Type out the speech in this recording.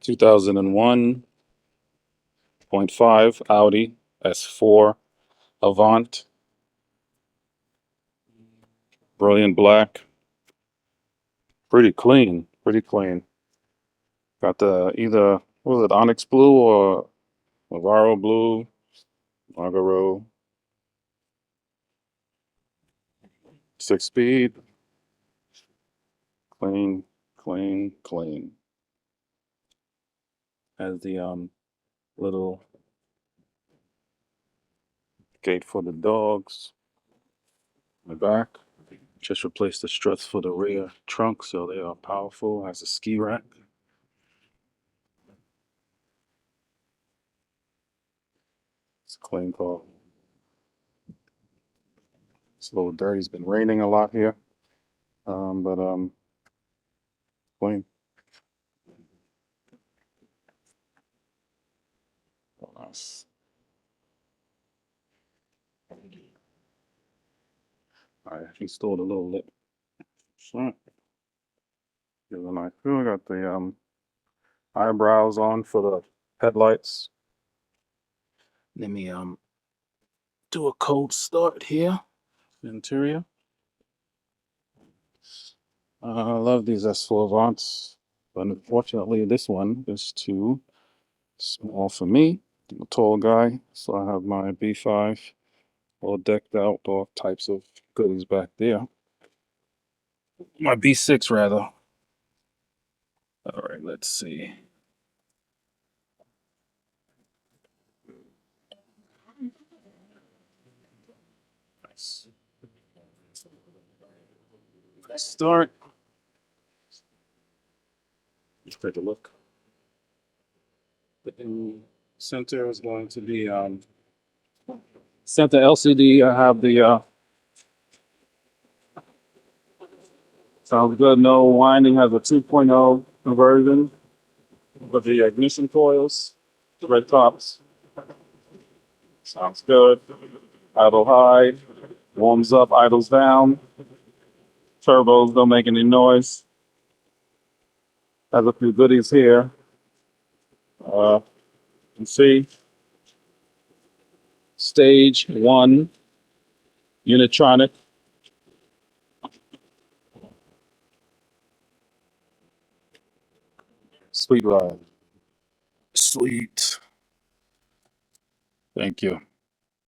2001.5 Audi S4 Avant, brilliant black, pretty clean, pretty clean. Got the either, what was it, Onyx Blue or Nogaro Blue, Nogaro 6 speed, clean, clean, clean. Has the little gate for the dogs in the back. Just replaced the struts for the rear trunk, so they are powerful. Has a ski rack. It's a clean car. It's a little dirty. It's been raining a lot here, but clean. Oh, nice. I installed a little lip. Front. Give it a nice feel. I got the eyebrows on for the headlights. Let me do a cold start here. Interior. I love these S4 Avants, but unfortunately this one is too small for me. I'm a tall guy, so I have my B5 all decked out, all types of goodies back there. My B6 rather. All right, let's see. Nice. Let's start. Let's take a look. The center is going to be center LCD. I have the sounds good. No winding. Has a 2.0 conversion with the ignition coils, red tops. Sounds good. Idle high, warms up, idles down. Turbos don't make any noise. Has a few goodies here. You can see stage 1 Unitronic. Sweet ride. Sweet. Thank you.